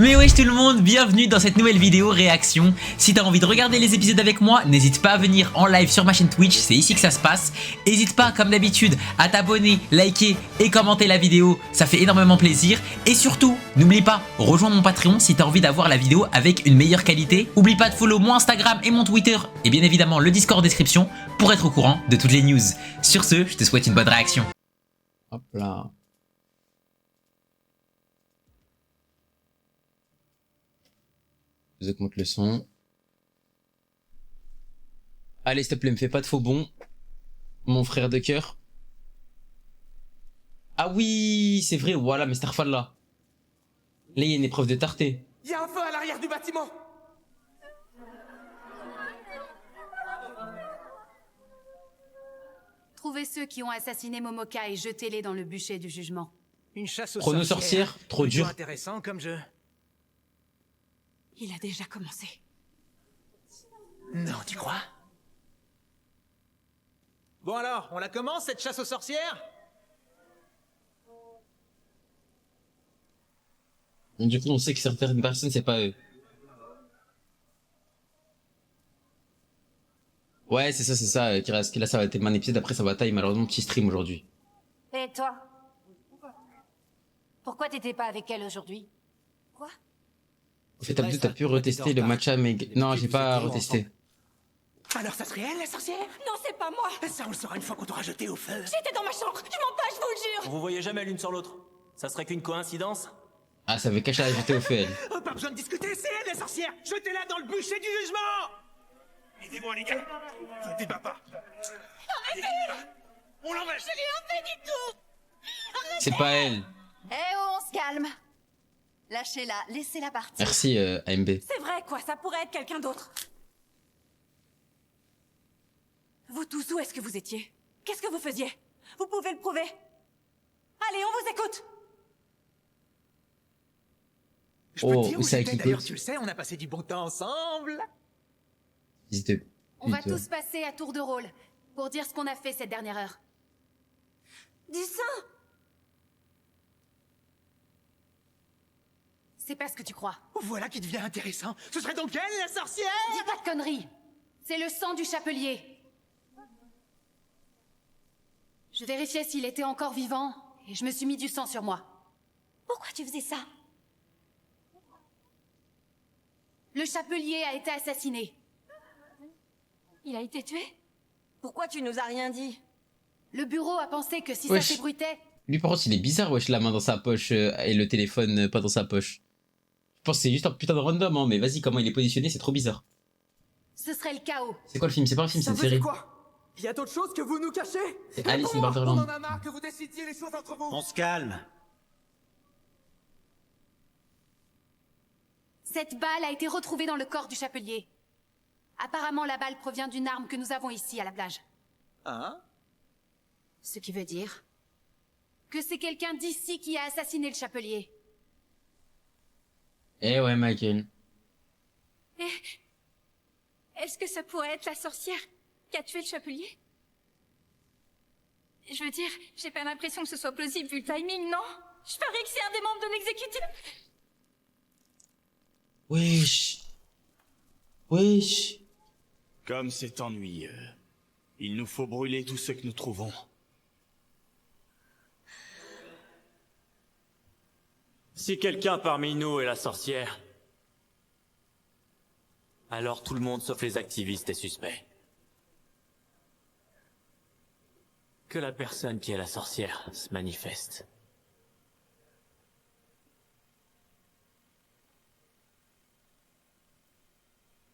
Mais wesh tout le monde, bienvenue dans cette nouvelle vidéo réaction. Si t'as envie de regarder les épisodes avec moi, n'hésite pas à venir en live sur ma chaîne Twitch, c'est ici que ça se passe. N'hésite pas comme d'habitude à t'abonner, liker et commenter la vidéo, ça fait énormément plaisir. Et surtout, n'oublie pas, rejoins mon Patreon si t'as envie d'avoir la vidéo avec une meilleure qualité. Oublie pas de follow mon Instagram et mon Twitter et bien évidemment le Discord en description pour être au courant de toutes les news. Sur ce, je te souhaite une bonne réaction. Hop là. Je augmente le son. Allez, s'il te plaît, me fais pas de faux bons. Mon frère de cœur. Ah oui, c'est vrai, voilà, mais Starfall là. Là, il y a une épreuve de tarté. Il y a un feu à l'arrière du bâtiment. Trouvez ceux qui ont assassiné Momoka et jetez-les dans le bûcher du jugement. Une chasse aux Chrono sorcière, trop Plutôt dur. intéressant comme jeu. Il a déjà commencé. Non, tu crois? Bon alors, on la commence cette chasse aux sorcières? Du coup, on sait que certaines personnes, c'est pas eux. Ouais, c'est ça, qui reste. Là, ça va être un épisode, après ça va taille, malheureusement, petit stream aujourd'hui. Et toi? Pourquoi t'étais pas avec elle aujourd'hui? Quoi? En fait, Abdou, t'as pu retester le matcha, mais... Non, j'ai pas retesté. Alors ça serait elle, la sorcière? Non, c'est pas moi! Ça, on le saura une fois qu'on t'aura jeté au feu. J'étais dans ma chambre! Je mens pas, je vous le jure! Vous voyez jamais l'une sur l'autre. Ça serait qu'une coïncidence? Ah, ça avait caché à la jeter au feu, elle. Oh, pas besoin de discuter, c'est elle, la sorcière. Jetez-la dans le bûcher du jugement. Aidez-moi, les gars. Ne débat pas. Arrêtez. On l'enlève. J'ai rien fait du tout! C'est pas elle. Eh oh, on se calme! Lâchez-la, laissez-la partir. Merci, AMB. C'est vrai, quoi, ça pourrait être quelqu'un d'autre. Vous tous, où est-ce que vous étiez? Qu'est-ce que vous faisiez? Vous pouvez le prouver? Allez, on vous écoute! Je peux te Oh, dire où c'est j'étais, avec d'ailleurs, Nico. tu le sais, on a passé du bon temps ensemble. N'hésitez On va tous passer à tour de rôle pour dire ce qu'on a fait cette dernière heure. Du sang! C'est pas ce que tu crois. Voilà qui devient intéressant. Ce serait donc elle, la sorcière? Dis pas de conneries. C'est le sang du chapelier. Je vérifiais s'il était encore vivant et je me suis mis du sang sur moi. Pourquoi tu faisais ça? Le chapelier a été assassiné. Il a été tué? Pourquoi tu nous as rien dit? Le bureau a pensé que si Wesh. ça s'ébruitait, Lui, par contre, il est bizarre, wesh, la main dans sa poche et le téléphone pas dans sa poche. Je pense que c'est juste un putain de random, hein, mais vas-y, comment il est positionné, c'est trop bizarre. ce serait le chaos. C'est quoi le film? C'est pas un film, c'est Ça une veut dire série. quoi? Il y a d'autres choses que vous nous cachez? C'est Alice in On Borderland. en a marre que vous décidiez les choses entre vous. On se calme. Cette balle a été retrouvée dans le corps du chapelier. Apparemment, la balle provient d'une arme que nous avons ici à la plage. Hein? Ce qui veut dire que c'est quelqu'un d'ici qui a assassiné le chapelier. Eh ouais, Michael. Est-ce que ça pourrait être la sorcière qui a tué le chapelier? Je veux dire, j'ai pas l'impression que ce soit plausible vu le timing, non? Je parie que c'est un des membres de l'exécutif. Wesh. Wesh. Comme c'est ennuyeux. Il nous faut brûler tout ce que nous trouvons. Si quelqu'un parmi nous est la sorcière, alors tout le monde sauf les activistes est suspect. Que la personne qui est la sorcière se manifeste.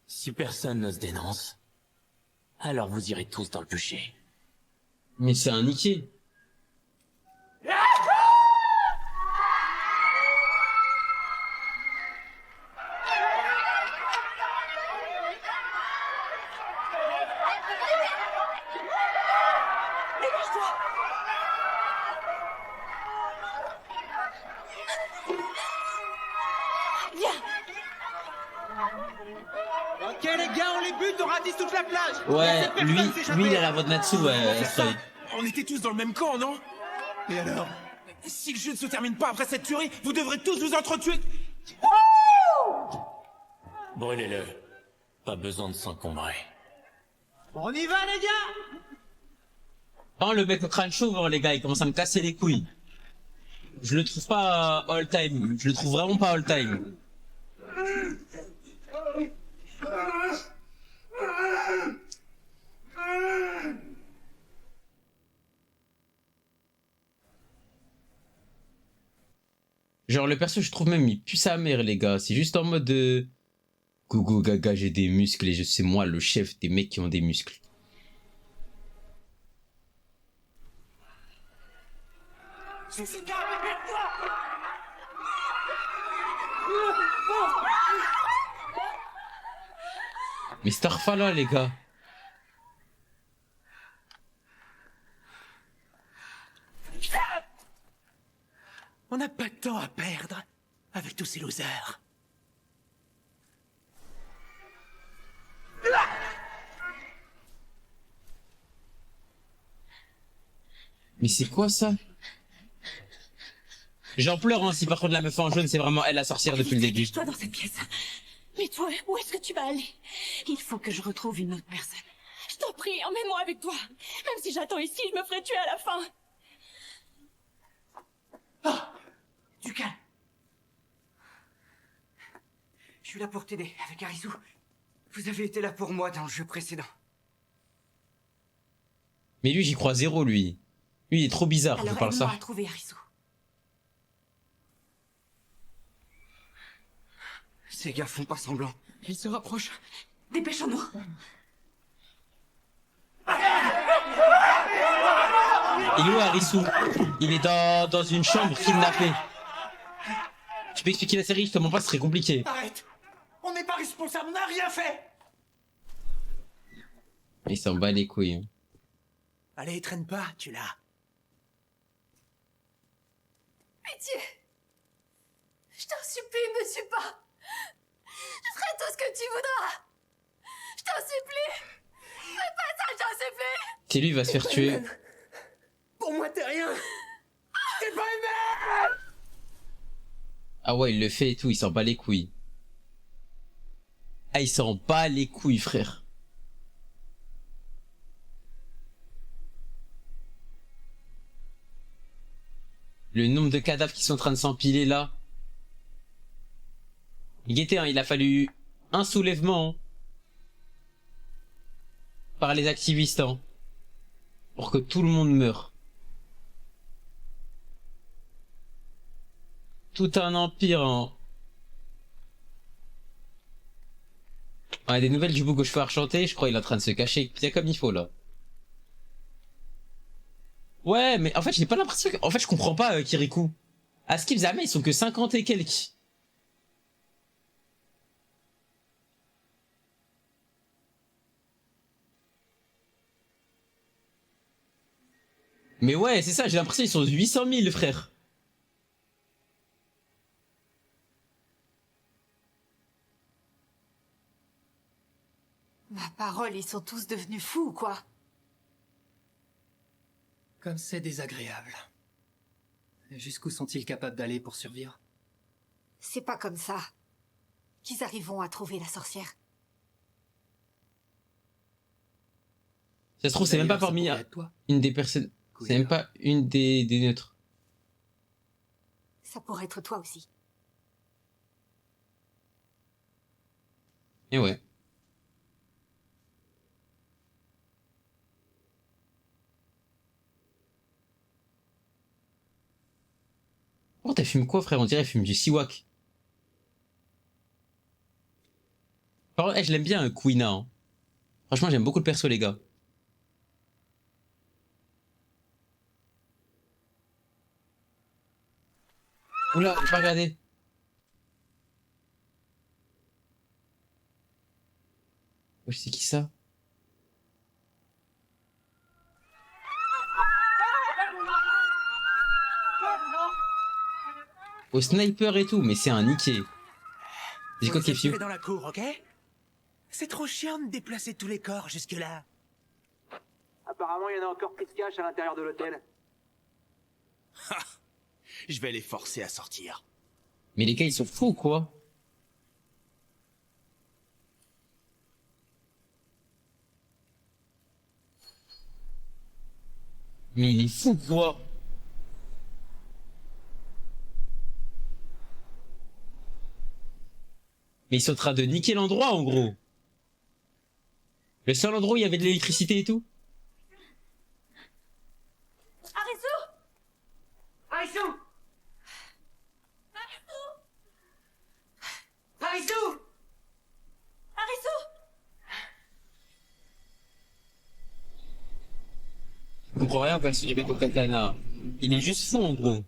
Si personne ne se dénonce, alors vous irez tous dans le bûcher. Mais c'est un niqué. Ok les gars, on les bute, on ratisse toute la plage. Ouais, Cette lui, personne s'est échappée. lui, il a la voix de Natsu, ouais, Stroy. On était tous dans le même camp, non? Et alors? Si le jeu ne se termine pas après cette tuerie, vous devrez tous vous entretuer. Ah! Brûlez-le. Pas besoin de s'encombrer. On y va, les gars! Oh, le mec au crâne chauve, hein, les gars, il commence à me casser les couilles. Je le trouve pas all time. Je le trouve vraiment pas all time. Genre, le perso, je trouve même, il pue sa mère, les gars. C'est juste en mode de... Gogo gaga, j'ai des muscles et je sais moi, le chef des mecs qui ont des muscles. Mais Starfa là, les gars. On n'a pas de temps à perdre avec tous ces losers. Mais c'est quoi ça? J'en pleure hein, si par contre la meuf en jaune c'est vraiment elle la sorcière depuis le début. Toi dans cette pièce. Mais toi, où est-ce que tu vas aller? Il faut que je retrouve une autre personne. Je t'en prie, emmène-moi avec toi. Même si j'attends ici, je me ferai tuer à la fin. Du calme. Je suis là pour t'aider avec Arisu. Vous avez été là pour moi dans le jeu précédent. Mais lui j'y crois zéro lui. Lui il est trop bizarre, je Alors parle aide-moi ça. à trouver Arisu. Ces gars font pas semblant. Ils se rapprochent. Dépêchons-nous. Il est où Arisu? Il est dans une chambre kidnappée. Tu peux expliquer la série, je te mens pas, ce serait compliqué. Arrête! On n'est pas responsable, on n'a rien fait! Il s'en bat les couilles. Hein. Allez, traîne pas, tu l'as. Pitié. Je t'en supplie, me tue pas. Je ferai tout ce que tu voudras. Je t'en supplie. Fais pas ça, je t'en supplie. C'est lui il va se faire tuer. Pour moi, t'es rien! T'es pas aimé! Ah ouais il le fait et tout, il s'en bat les couilles. Ah il s'en bat les couilles frère. Le nombre de cadavres qui sont en train de s'empiler là. Guettez, hein, il a fallu un soulèvement hein, par les activistes hein, pour que tout le monde meure. Tout un empire hein. On a des nouvelles du bouc aux cheveux enchantés, je crois qu'il est en train de se cacher bien comme il faut là. Ouais, mais en fait j'ai pas l'impression que... En fait je comprends pas Kirikou. À ce qu'ils avaient, ils sont que 50 et quelques. Mais ouais, c'est ça, j'ai l'impression qu'ils sont 800 000 frère. Ma parole, ils sont tous devenus fous, quoi. Comme c'est désagréable. Jusqu'où sont-ils capables d'aller pour survivre? C'est pas comme ça qu'ils arriveront à trouver la sorcière. Ça se trouve, c'est même pas D'ailleurs, ça parmi pourrait être toi. une des personnes. C'est même pas une des neutres. Ça pourrait être toi aussi. Et ouais. Oh, t'as fumé quoi, frère? On dirait qu'elle fume du siwak. Par contre, je l'aime bien, Quina. Hein. Franchement, j'aime beaucoup le perso, les gars. Oula, j'ai pas regardé. Oh, je sais qui ça? Au sniper et tout, mais c'est un niqué. J'ai quoi qui est Vous fiu? dans la cour, ok? C'est trop chiant de déplacer tous les corps jusque-là. Apparemment, il y en a encore qui se cachent à l'intérieur de l'hôtel. Je vais les forcer à sortir. Mais les gars, ils sont fous, quoi. Mais il est fou, quoi. Mais ils sont en train de niquer l'endroit, en gros. Le seul endroit où il y avait de l'électricité et tout. Arisu! Arisu! Arisu! Arisu! Je comprends rien parce que j'ai pas katana. Il est juste fou, en gros.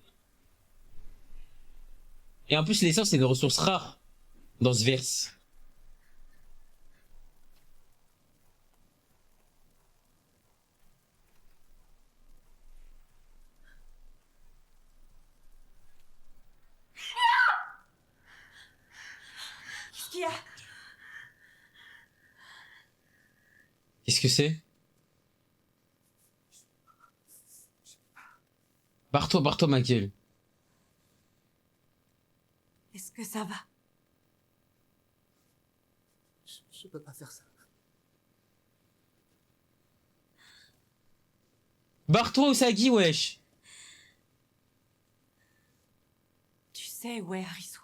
Et en plus, l'essence, c'est une ressource rare dans ce verse. Qu'est-ce qu'il y a? Qu'est-ce que c'est? Barre-toi, ma gueule. Est-ce que ça va? Je peux pas faire ça. Barre-toi, Usagi, wesh. Tu sais où est Arisu?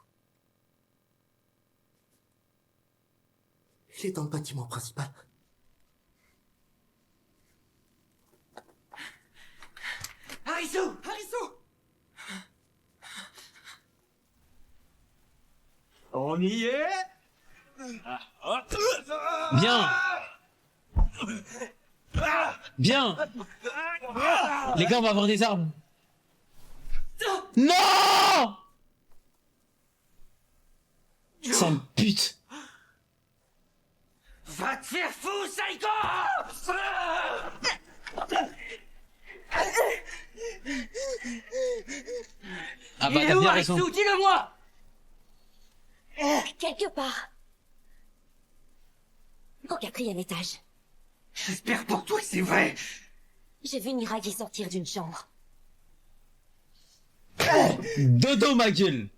Il est dans le bâtiment principal. Arisu! Arisu! On y est? Bien. Bien. Les gars, on va avoir des armes. Non! Ça me pute. Va te faire fou, Psycho! Ah bah, Il est t'as où, bien Arisu? raison. Dis-le-moi! Quelque part. Au 4e étage. J'espère pour toi que c'est vrai. J'ai vu Miragi sortir d'une chambre. Dodo, ma gueule.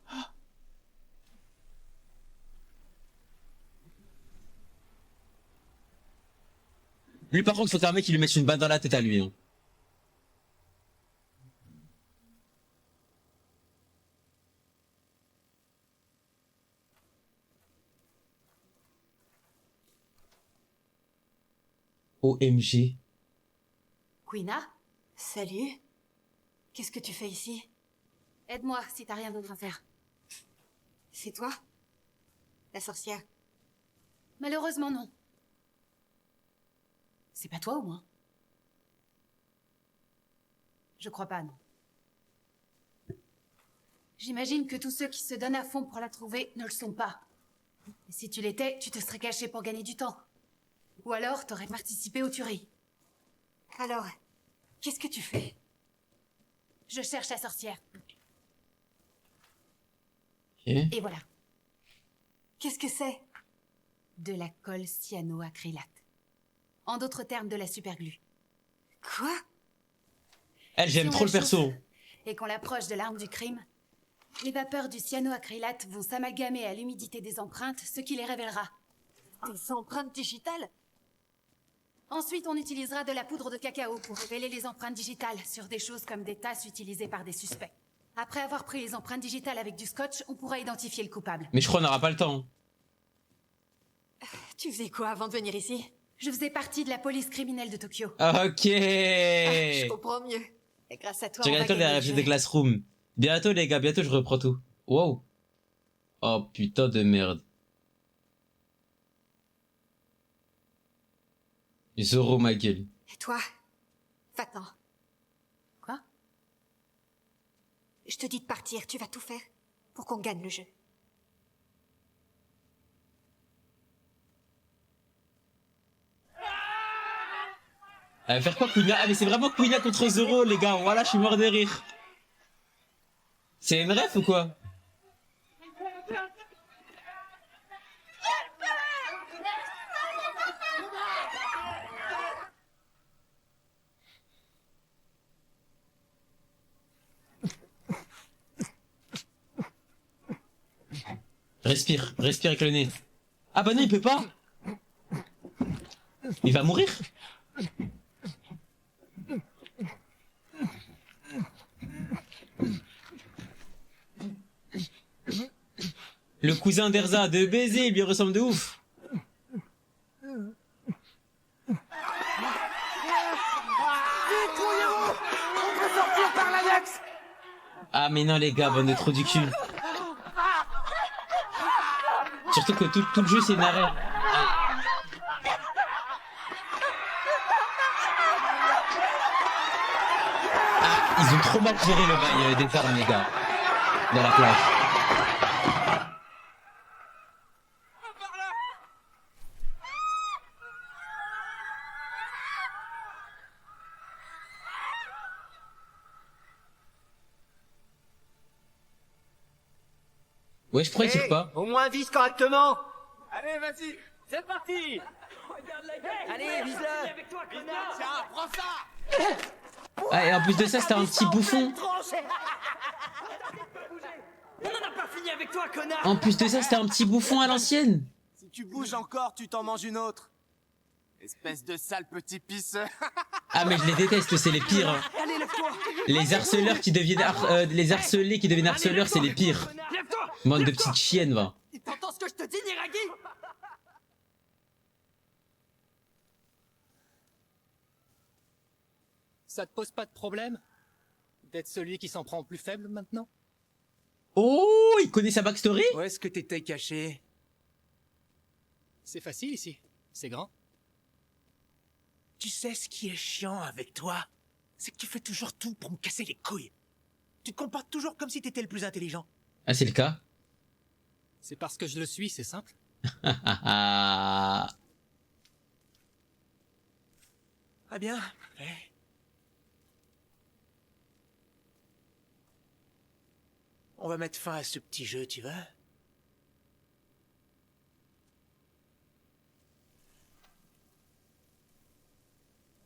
Lui, par contre, faut qu'un mec qui lui mette une balle dans la tête à lui. Hein. OMG. Quina, Salut. Qu'est-ce que tu fais ici? aide-moi si t'as rien d'autre à faire. C'est toi? La sorcière? Malheureusement, non. C'est pas toi, au moins? Je crois pas, non. J'imagine que tous ceux qui se donnent à fond pour la trouver ne le sont pas. Et si tu l'étais, tu te serais caché pour gagner du temps. Ou alors, t'aurais participé aux tueries. Alors, qu'est-ce que tu fais? Je cherche la sorcière. Ok. Et voilà. Qu'est-ce que c'est? De la colle cyanoacrylate. En d'autres termes, de la superglue. Quoi? Elle, j'aime Si on trop le la perso. chauffe et qu'on l'approche de l'arme du crime, les vapeurs du cyanoacrylate vont s'amalgamer à l'humidité des empreintes, ce qui les révélera. Des empreintes digitales? Ensuite, on utilisera de la poudre de cacao pour révéler les empreintes digitales sur des choses comme des tasses utilisées par des suspects. Après avoir pris les empreintes digitales avec du scotch, on pourra identifier le coupable. Mais je crois qu'on n'aura pas le temps. Tu faisais quoi avant de venir ici? Je faisais partie de la police criminelle de Tokyo. Ok. Je comprends mieux. Et grâce à toi, Tu on va regardes les gagner le RFG jeu. de Classroom. Bientôt, les gars, bientôt, je reprends tout. Wow. Oh, putain de merde. Zoro, ma gueule. Et toi? Va-t'en. Quoi? Je te dis de partir, tu vas tout faire pour qu'on gagne le jeu. Elle va faire quoi, Quina? Ah, mais c'est vraiment Quina contre Zoro, les gars. Voilà, je suis mort de rire. C'est une ref ou quoi? Respire, respire avec le nez. Ah bah non, il peut pas. Il va mourir. Le cousin d'Erza de baiser, il lui ressemble de ouf. Ah mais non les gars, bande de trous du cul. Surtout que tout le jeu c'est narré. Ah, ils ont trop mal géré le bail des fermes les gars. Dans la plage. Ouais, je pourrais dire pas. Au moins vise correctement. Allez, vas-y, c'est parti. Allez, vise-le. Tiens, prends ça. Ah, et en plus de ça, c'était un petit bouffon. On n'en a pas fini avec toi, connard. En plus de ça, c'était un petit bouffon à l'ancienne. Si tu bouges encore, tu t'en manges une autre. Espèce de sale petit pisseux. Ah mais je les déteste, c'est les pires. Hein. Allez, lève-toi. Les harceleurs qui deviennent les harcelés qui deviennent harceleurs, c'est les pires. Lève-toi. Bande de petites chiennes, va. T'entends ce que je te dis, Niragi? Ça te pose pas de problème d'être celui qui s'en prend au plus faible maintenant? Oh, il connaît sa backstory? Où est-ce que t'étais caché? C'est facile ici. C'est grand. Tu sais ce qui est chiant avec toi? C'est que tu fais toujours tout pour me casser les couilles. Tu te comportes toujours comme si t'étais le plus intelligent. Ah, c'est le cas. C'est parce que je le suis, c'est simple. Très bien. On va mettre fin à ce petit jeu, tu veux?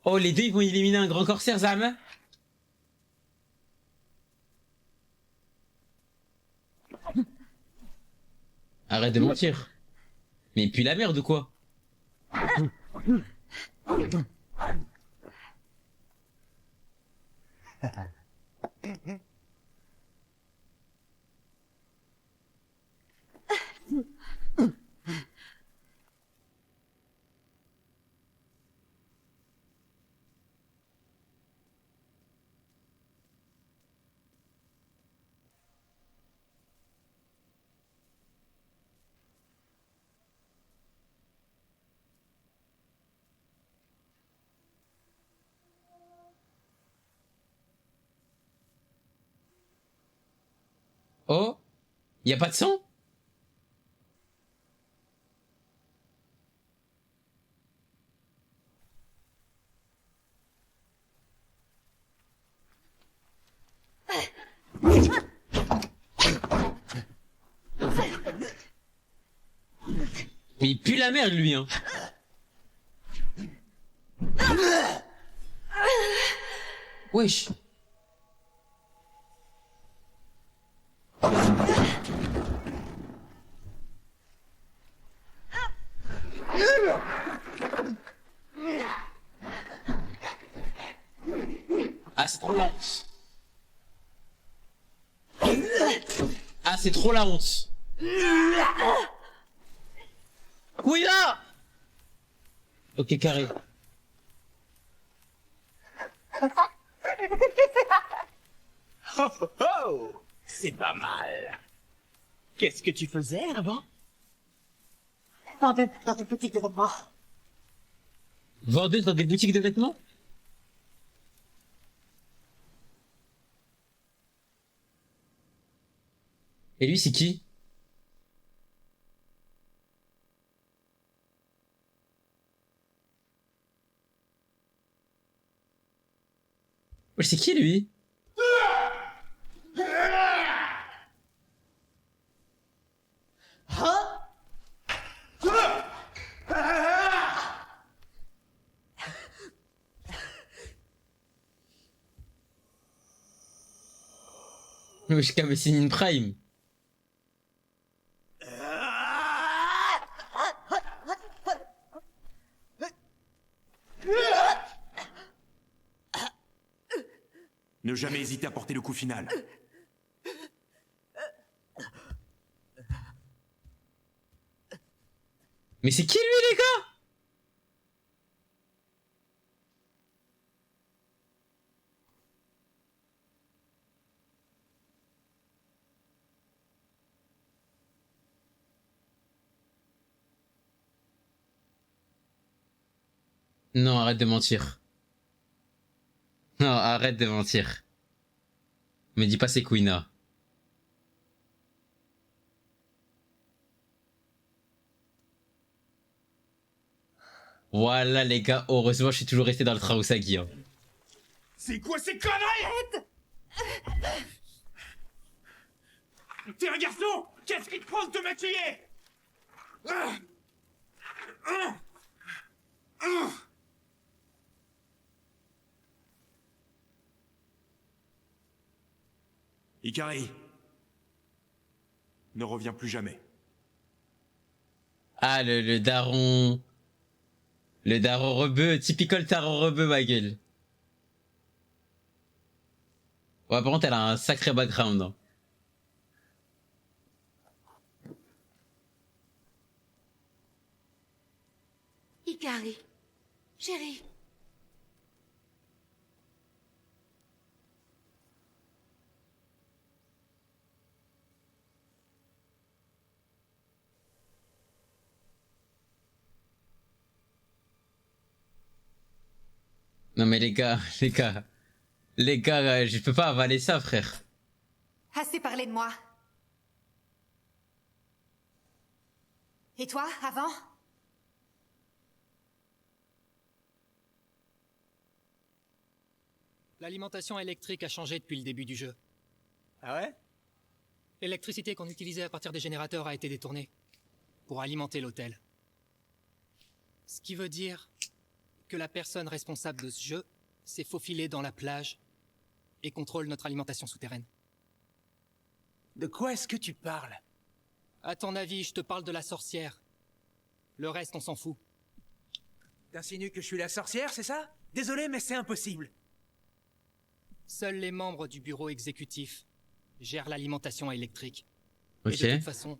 Oh, les deux, ils vont éliminer un grand corsaire, Zam. Arrête de mentir. Mais il pue la merde ou quoi? Oh, y a pas de sang? Mais il pue la merde, lui, hein. Wesh. Ah, c'est trop la honte. Ah, c'est trop la honte. Oui, là. Ok, carré. Oh, c'est pas mal. Qu'est-ce que tu faisais avant? Dans des boutiques de vêtements. Vendeuse dans des boutiques de vêtements? Et lui, c'est qui? Ouais, c'est qui, lui? Wesh, Kamessine Prime. Ne jamais hésiter à porter le coup final. Mais c'est qui lui, les gars? Non, arrête de mentir. Non, arrête de mentir. Me dis pas c'est Queena. Voilà les gars, heureusement je suis toujours resté dans le train Usagi. Hein. C'est quoi ces conneries? T'es un garçon? Qu'est-ce qui te prend de te maquiller? Ikari. Ne reviens plus jamais. Ah le daron. Le daron rebeu, typical daron rebeu ma gueule. Ouais par contre elle a un sacré background. Hein. Ikari, chérie. Non mais les gars, je peux pas avaler ça frère. Assez parlé de moi. Et toi, avant? L'alimentation électrique a changé depuis le début du jeu. Ah ouais? L'électricité qu'on utilisait à partir des générateurs a été détournée pour alimenter l'hôtel. Ce qui veut dire que la personne responsable de ce jeu s'est faufilée dans la plage et contrôle notre alimentation souterraine. De quoi est-ce que tu parles? À ton avis, je te parle de la sorcière. Le reste, on s'en fout. T'insinues que je suis la sorcière, c'est ça? Désolé, mais c'est impossible. Seuls les membres du bureau exécutif gèrent l'alimentation électrique. Ok. Et de toute façon,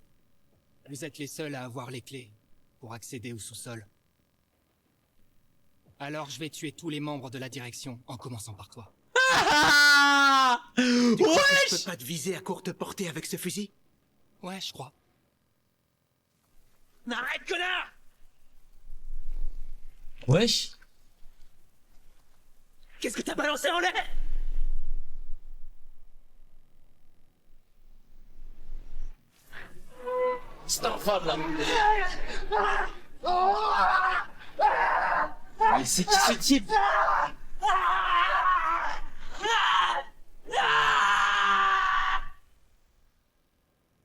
vous êtes les seuls à avoir les clés pour accéder au sous-sol. Alors je vais tuer tous les membres de la direction, en commençant par toi. Tu crois que je peux pas te viser à courte portée avec ce fusil? Ouais, je crois. Arrête, connard! Wesh. Qu'est-ce que t'as balancé en l'air? C'est infâme là. Mais c'est qui ce type?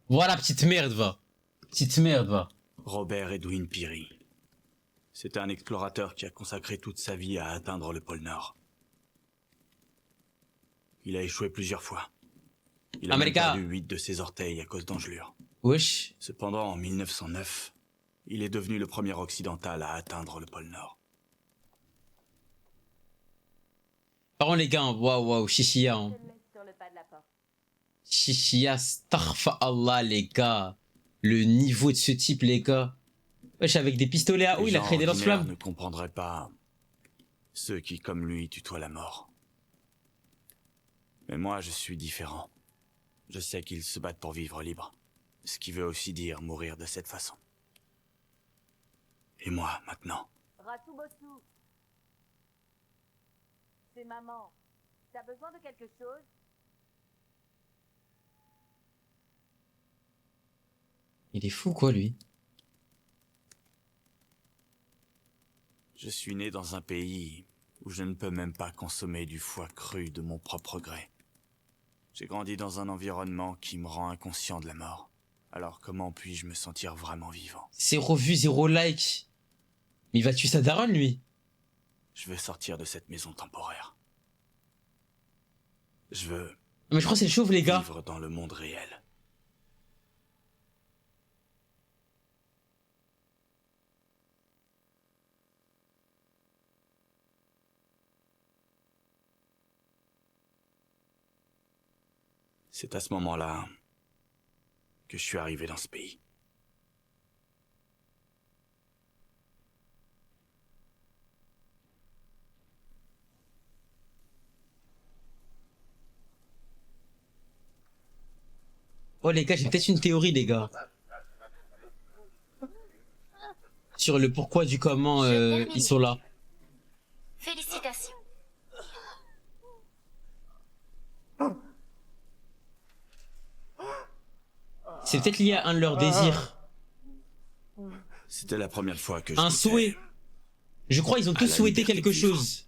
Voilà, petite merde, va. Petite merde, va. Robert Edwin Peary. C'est un explorateur qui a consacré toute sa vie à atteindre le pôle Nord. Il a échoué plusieurs fois. Il a même perdu 8 de ses orteils à cause d'engelures. Wesh. Cependant, en 1909, il est devenu le premier occidental à atteindre le pôle Nord. Par contre les gars, waouh, Shishia. Hein. Shishia, starfa Allah les gars. Le niveau de ce type les gars. Wesh, avec des pistolets à eau, il a créé des lance-flammes. Ne comprendraient pas ceux qui, comme lui, tutoient la mort. Mais moi, je suis différent. Je sais qu'ils se battent pour vivre libre. Ce qui veut aussi dire mourir de cette façon. Et moi, maintenant. Rasubosu. C'est maman. T'as besoin de quelque chose? Il est fou quoi lui. Je suis né dans un pays où je ne peux même pas consommer du foie cru de mon propre gré. J'ai grandi dans un environnement qui me rend inconscient de la mort. Alors comment puis-je me sentir vraiment vivant? 0 vues, 0 like. Mais il va tuer sa daronne lui. Je veux sortir de cette maison temporaire. Je veux... Mais je crois que c'est le chauve les gars. Vivre dans le monde réel. C'est à ce moment-là que je suis arrivé dans ce pays. Oh les gars, j'ai peut-être une théorie les gars. Sur le pourquoi du comment ils sont là. Félicitations. C'est peut-être lié à un de leurs désirs. C'était la première fois que je... Un souhait. Je crois ils ont tous la souhaité liberté quelque de vivre. chose.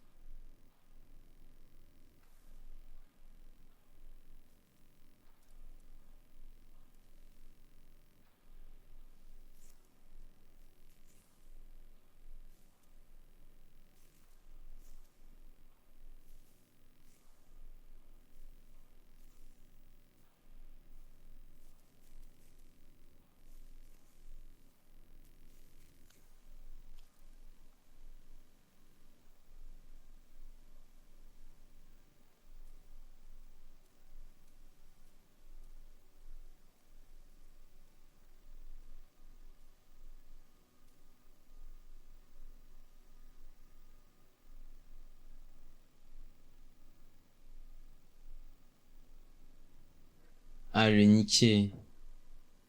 Ah le niquer.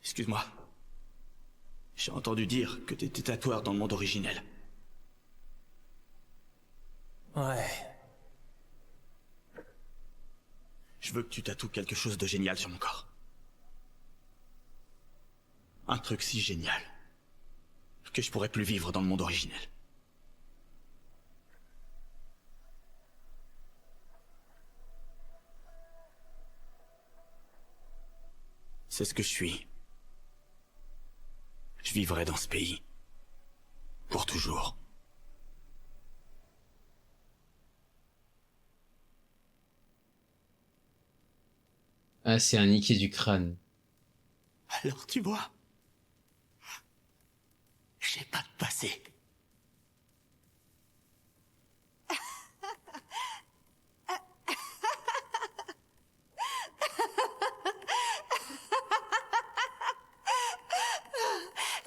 Excuse-moi. J'ai entendu dire que t'étais tatoueur dans le monde originel. Ouais. Je veux que tu tatoues quelque chose de génial sur mon corps. Un truc si génial que je pourrais plus vivre dans le monde originel. C'est ce que je suis. Je vivrai dans ce pays. Pour toujours. Ah c'est un niqué du crâne. Alors tu vois, j'ai pas de passé.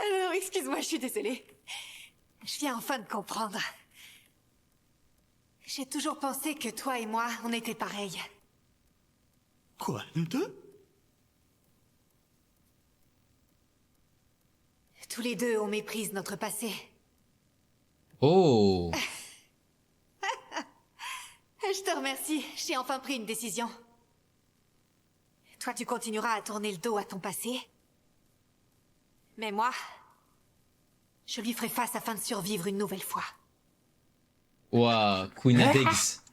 Alors, excuse-moi, je suis désolée. Je viens enfin de comprendre. J'ai toujours pensé que toi et moi, on était pareils. Quoi, nous deux? Tous les deux, on méprise notre passé. Oh. Je te remercie, j'ai enfin pris une décision. Toi, tu continueras à tourner le dos à ton passé. Mais moi, je lui ferai face afin de survivre une nouvelle fois. Ouah, Queen Adex.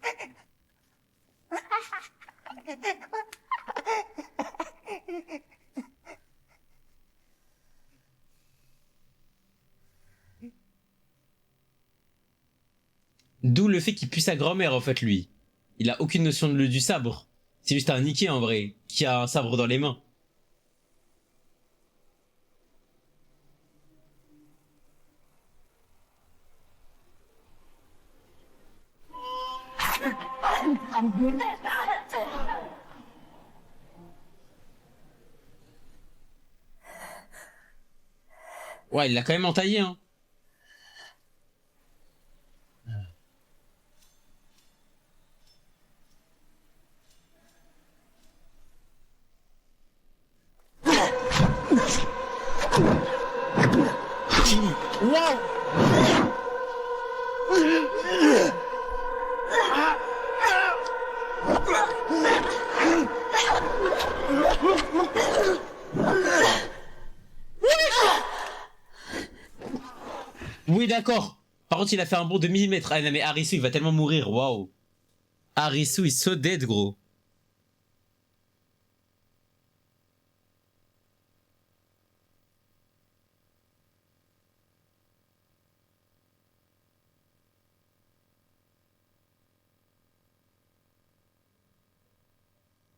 D'où le fait qu'il pue sa grand-mère en fait lui. Il a aucune notion du sabre. C'est juste un niqué en vrai, qui a un sabre dans les mains. Ouais, il l'a quand même entaillé hein. Oui d'accord. Par contre il a fait un bond de millimètre. Ah non mais Arisu il va tellement mourir, waouh. Arisu is so dead gros.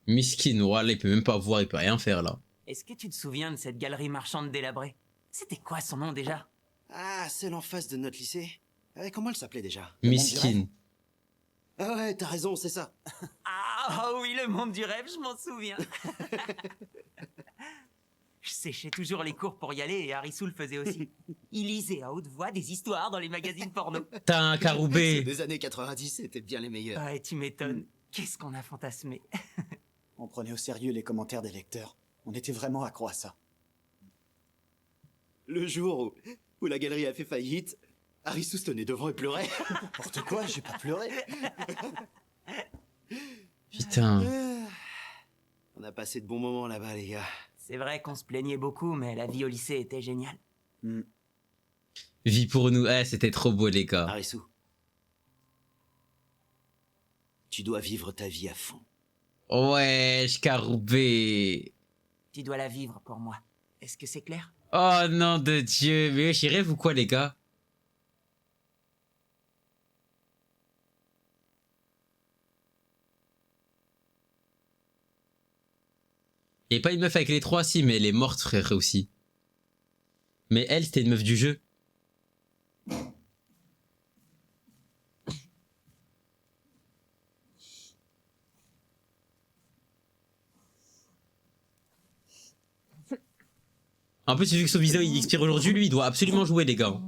Miskin, voilà, il peut même pas voir, il peut rien faire là. Est-ce que tu te souviens de cette galerie marchande délabrée? C'était quoi son nom déjà? Ah, celle en face de notre lycée. Comment elle s'appelait déjà? Miskin. Ah ouais, t'as raison, c'est ça. Ah oh oui, le monde du rêve, je m'en souviens. Je séchais toujours les cours pour y aller et Arisu le faisait aussi. Il lisait à haute voix des histoires dans les magazines porno. T'as un caroubé. Des années 90, c'était bien les meilleurs. Ouais, tu m'étonnes. Qu'est-ce qu'on a fantasmé. On prenait au sérieux les commentaires des lecteurs. On était vraiment accro à ça. Le jour où la galerie a fait faillite, Arisu se tenait devant et pleurait. N'importe quoi, j'ai pas pleuré. Putain. On a passé de bons moments là-bas, les gars. C'est vrai qu'on se plaignait beaucoup, mais la vie au lycée était géniale. Vie pour nous. Eh, c'était trop beau, les gars. Arisu, tu dois vivre ta vie à fond. Ouais, Caroubé. Tu dois la vivre pour moi. Est-ce que c'est clair? Oh nom de Dieu. Mais j'y rêve ou quoi, les gars? Il n'y a pas une meuf avec les trois, si, mais elle est morte, frère, aussi. Mais elle, c'était une meuf du jeu. En plus, vu que son visa il expire aujourd'hui, lui, il doit absolument jouer, les gars.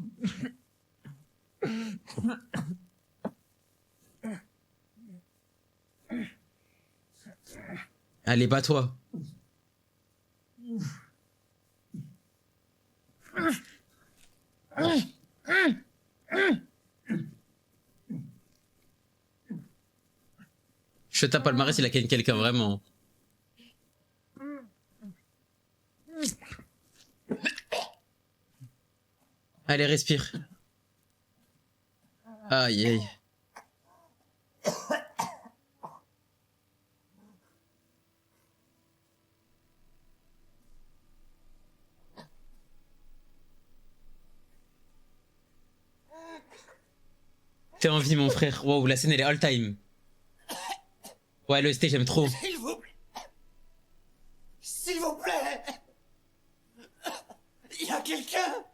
Allez, bats-toi. Je tape palmarès, il a ken quelqu'un, vraiment. Allez, respire. Aïe, aïe. T'es en vie, mon frère. Wow, la scène, elle est all time. Ouais, le ST, j'aime trop. S'il vous plaît. S'il vous plaît. Il y a quelqu'un.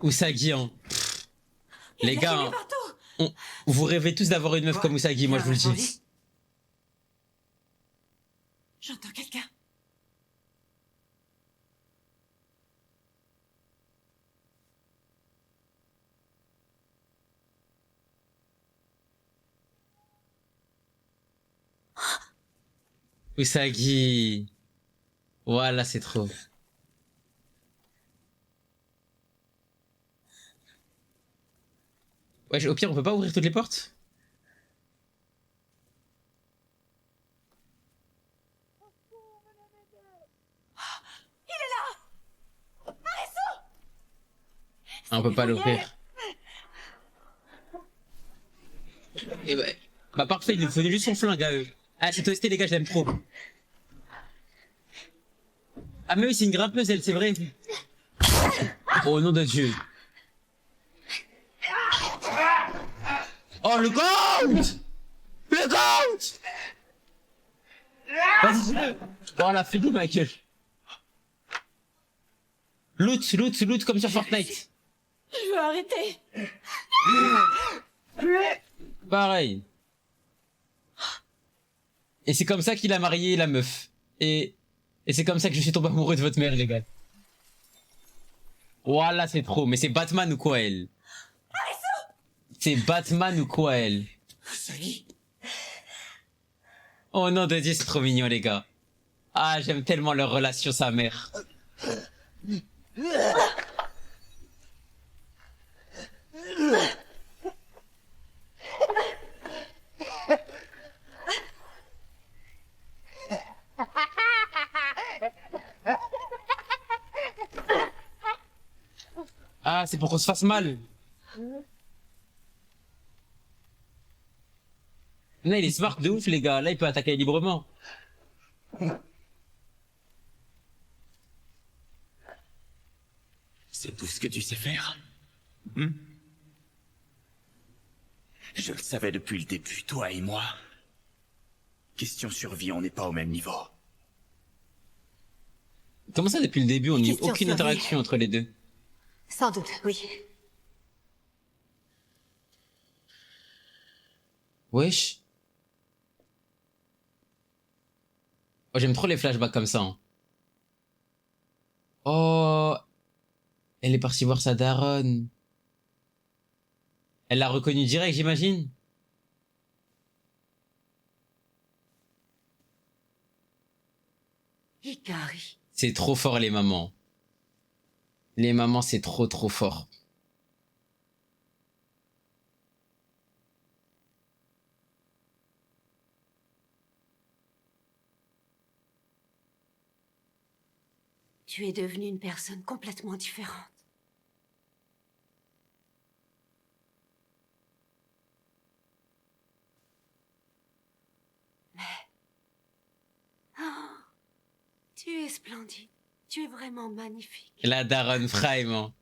Usagi, hein. Les gars, vous rêvez tous d'avoir une meuf comme Usagi, moi je vous le dis. J'entends quelqu'un. Usagi. Voilà, c'est trop. Ouais, au pire, on peut pas ouvrir toutes les portes? Il est là. Arisu. Ah, on peut pas l'ouvrir. Et ouais. Bah parfait, il nous faisait juste son flingue à eux. Ah, c'est toasté, les gars, je l'aime trop. Ah mais oui, c'est une grimpeuse, elle, c'est vrai. Oh nom de Dieu. Oh, le GOAT! Le GOAT! Vas-y. Oh, la fille, Michael. Loot, loot, loot comme sur Fortnite. Je veux arrêter. Pareil. Et c'est comme ça qu'il a marié la meuf. Et c'est comme ça que je suis tombé amoureux de votre mère, les gars. Voilà, c'est trop. Mais c'est Batman ou quoi, elle? C'est Batman ou quoi, elle? Oh non de Dieu, c'est trop mignon, les gars. Ah, j'aime tellement leur relation, sa mère. Ah, c'est pour qu'on se fasse mal. Là, il est smart de ouf, les gars. Là, il peut attaquer librement. C'est tout ce que tu sais faire. Je le savais depuis le début, toi et moi. Question survie, on n'est pas au même niveau. Comment ça, depuis le début, on n'a eu Question aucune survie. interaction entre les deux? Sans doute, oui. Wesh. Oh, j'aime trop les flashbacks comme ça. Hein. Oh. Elle est partie voir sa daronne. Elle l'a reconnue direct, j'imagine. Hikari. C'est trop fort les mamans. Les mamans c'est trop fort. Tu es devenue une personne complètement différente. Mais... Oh, tu es splendide. Tu es vraiment magnifique. La daronne Prime. Hein.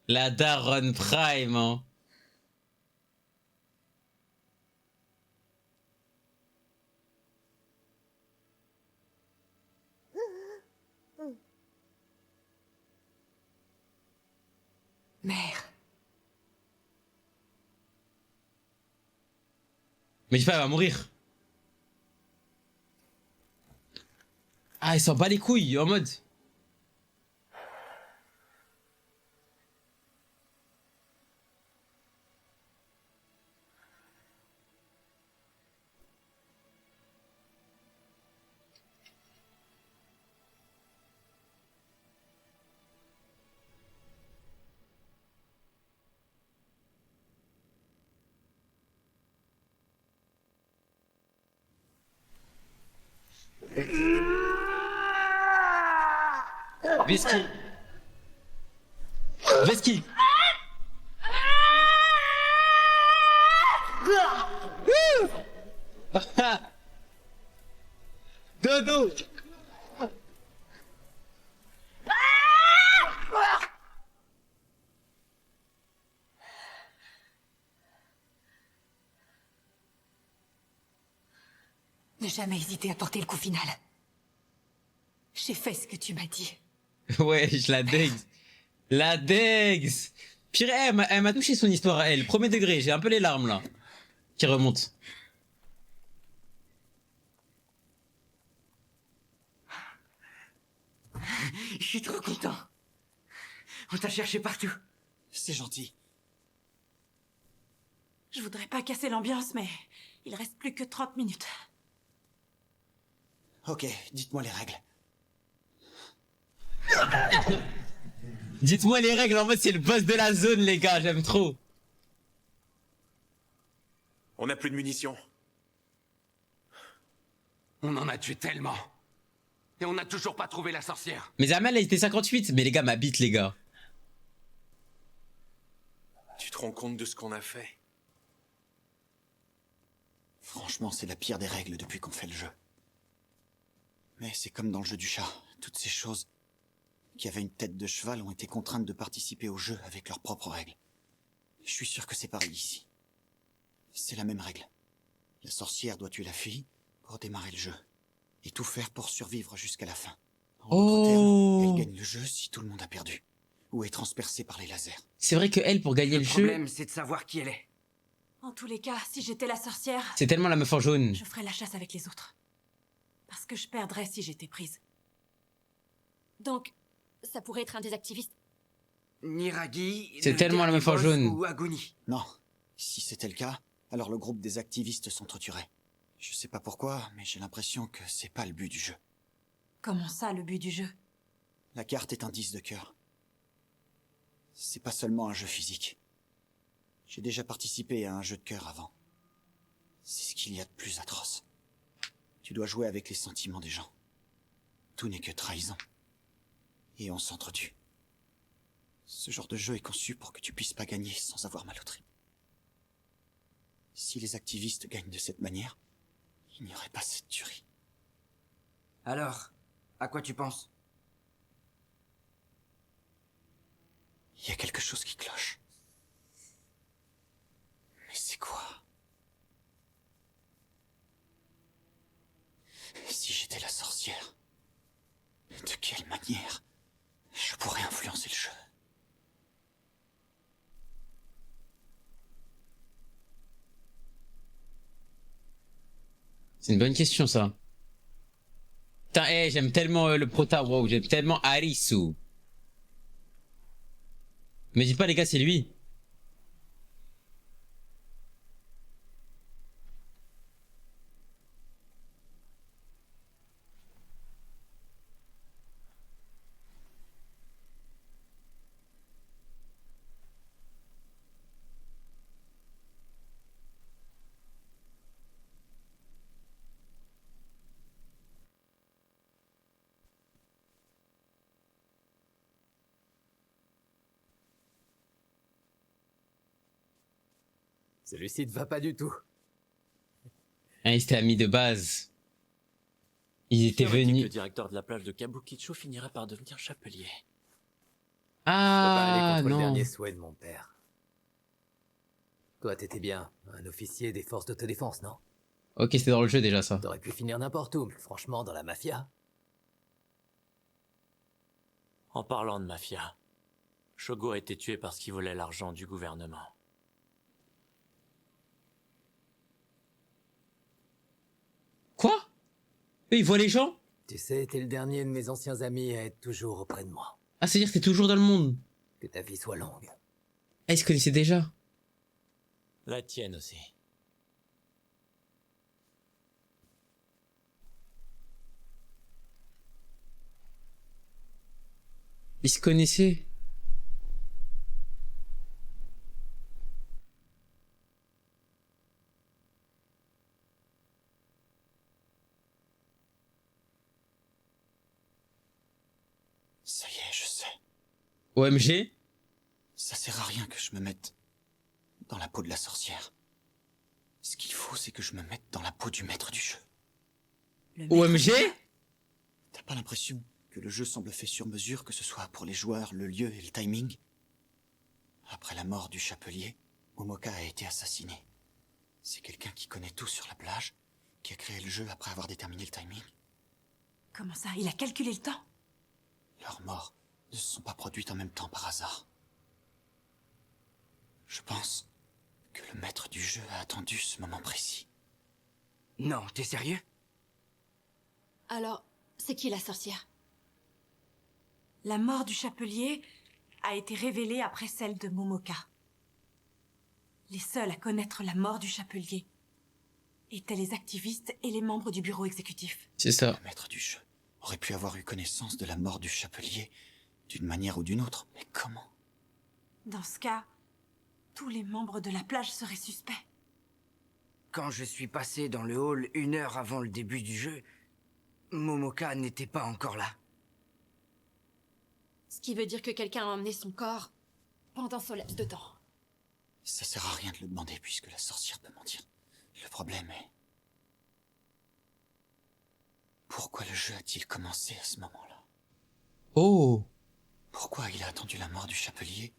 La daronne Prime. Hein. Mère. Mais je sais pas, elle va mourir. Ah, elle s'en bat les couilles, en mode... Veski. Veski. Dodo. Ne jamais hésiter à porter le coup final. J'ai fait ce que tu m'as dit. Ouais, je la degs. La degs. Pire, elle m'a touché son histoire à elle. Premier degré, j'ai un peu les larmes là. Qui remontent. Je suis trop content. On t'a cherché partout. C'est gentil. Je voudrais pas casser l'ambiance, mais il reste plus que 30 minutes. Ok, dites-moi les règles. Dites-moi les règles, en mode c'est le boss de la zone les gars, j'aime trop. On n'a plus de munitions. On en a tué tellement. Et on n'a toujours pas trouvé la sorcière. Mais Amel a été 58, mais les gars m'habitent les gars. Tu te rends compte de ce qu'on a fait? Franchement, c'est la pire des règles depuis qu'on fait le jeu. Mais c'est comme dans le jeu du chat. Toutes ces choses qui avaient une tête de cheval ont été contraintes de participer au jeu avec leurs propres règles. Je suis sûr que c'est pareil ici. C'est la même règle. La sorcière doit tuer la fille pour démarrer le jeu. Et tout faire pour survivre jusqu'à la fin. En d'autres termes, elle gagne le jeu si tout le monde a perdu. Ou est transpercée par les lasers. C'est vrai que elle, pour gagner le jeu... Le problème, c'est de savoir qui elle est. En tous les cas, si j'étais la sorcière... C'est tellement la meuf en jaune. Je ferais la chasse avec les autres. Parce que je perdrais si j'étais prise. Donc, ça pourrait être un des activistes. Niragi... C'est tellement la meuf en jaune. Ou Aguni. Non. Si c'était le cas, alors le groupe des activistes s'entretuerait. Je sais pas pourquoi, mais j'ai l'impression que c'est pas le but du jeu. Comment ça, le but du jeu? La carte est un 10 de cœur. C'est pas seulement un jeu physique. J'ai déjà participé à un jeu de cœur avant. C'est ce qu'il y a de plus atroce. Tu dois jouer avec les sentiments des gens. Tout n'est que trahison. Et on s'entretue. Ce genre de jeu est conçu pour que tu puisses pas gagner sans avoir mal au tripes. Si les activistes gagnent de cette manière, il n'y aurait pas cette tuerie. Alors, à quoi tu penses? Il y a quelque chose qui cloche. Mais c'est quoi? Si j'étais la sorcière, de quelle manière je pourrais influencer le jeu? C'est une bonne question ça. Putain, j'aime tellement le prota, wow, j'aime tellement Arisu. Mais dites pas les gars, c'est lui. Celui-ci te va pas du tout. Ah, ils étaient amis de base. Ils étaient Qui aurait dit que venus. le directeur de la plage de Kabukicho finirait par devenir chapelier. Pas aller Ah contre le non. dernier souhait de mon père. Toi, t'étais bien un officier des forces d'autodéfense, non? Ok, c'était dans le jeu déjà ça. T'aurais pu finir n'importe où, mais franchement, dans la mafia. En parlant de mafia, Shogo a été tué parce qu'il volait l'argent du gouvernement. Quoi? Eux, ils voient les gens? Tu sais, t'es le dernier de mes anciens amis à être toujours auprès de moi. Ah, c'est-à-dire que t'es toujours dans le monde. Que ta vie soit longue. Ah, ils se connaissaient déjà. La tienne aussi. Ils se connaissaient. Ça y est, je sais. OMG? Ça sert à rien que je me mette dans la peau de la sorcière. Ce qu'il faut, c'est que je me mette dans la peau du maître du jeu. OMG? T'as pas l'impression que le jeu semble fait sur mesure, que ce soit pour les joueurs, le lieu et le timing? Après la mort du chapelier, Momoka a été assassiné. C'est quelqu'un qui connaît tout sur la plage, qui a créé le jeu après avoir déterminé le timing. Comment ça? Il a calculé le temps? Leurs morts ne se sont pas produites en même temps par hasard. Je pense que le maître du jeu a attendu ce moment précis. Non, t'es sérieux? Alors, c'est qui la sorcière? La mort du chapelier a été révélée après celle de Momoka. Les seuls à connaître la mort du chapelier étaient les activistes et les membres du bureau exécutif. C'est ça. Le maître du jeu aurait pu avoir eu connaissance de la mort du chapelier d'une manière ou d'une autre, mais comment? Dans ce cas, tous les membres de la plage seraient suspects. Quand je suis passé dans le hall 1 heure avant le début du jeu, Momoka n'était pas encore là. Ce qui veut dire que quelqu'un a emmené son corps pendant ce laps de temps. Ça sert à rien de le demander puisque la sorcière peut mentir. Le problème est... pourquoi le jeu a-t-il commencé à ce moment-là? Oh. Pourquoi il a attendu la mort du chapelier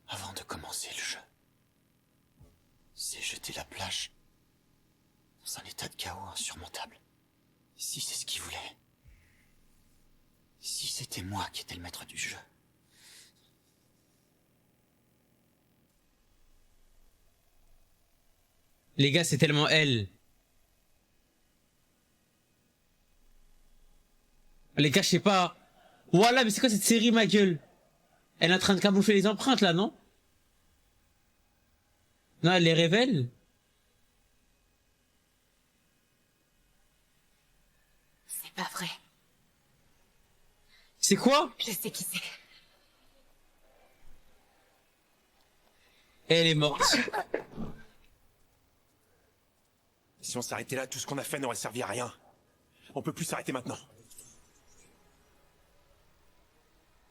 avant de commencer le jeu? C'est jeter la plage dans un état de chaos insurmontable. Si c'est ce qu'il voulait... si c'était moi qui étais le maître du jeu... Les gars, c'est tellement elle. Les gars, je sais pas. Voilà, mais c'est quoi cette série, ma gueule? Elle est en train de camoufler les empreintes, là, non? Non, elle les révèle. C'est pas vrai. C'est quoi? Je sais qui c'est. Elle est morte. Si on s'arrêtait là, tout ce qu'on a fait n'aurait servi à rien. On peut plus s'arrêter maintenant.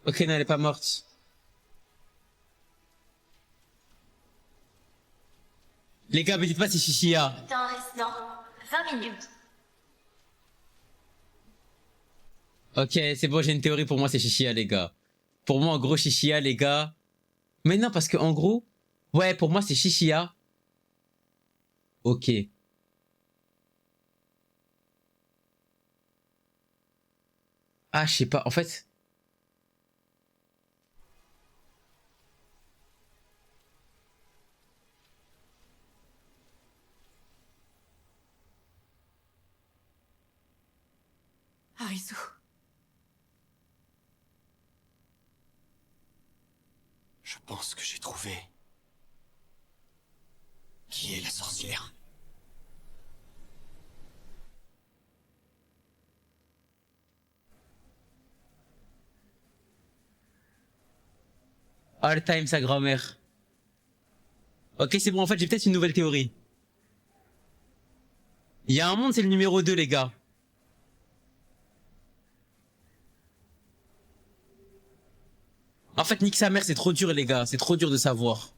Ok, non, elle est pas morte. Les gars, me dites pas c'est Shishia. Il t'en reste dans 20 minutes. Ok, c'est bon, j'ai une théorie, pour moi c'est Shishia, les gars. Pour moi, en gros, Shishia, les gars. Mais non, parce que en gros, ouais, pour moi c'est Shishia. Ok. Ah, je sais pas, en fait... Arisu. Je pense que j'ai trouvé... qui est la sorcière. All time sa grand-mère. Ok, c'est bon, en fait, j'ai peut-être une nouvelle théorie. Il y a un monde, c'est le numéro 2, les gars. En fait, nique sa mère, c'est trop dur, les gars. C'est trop dur de savoir.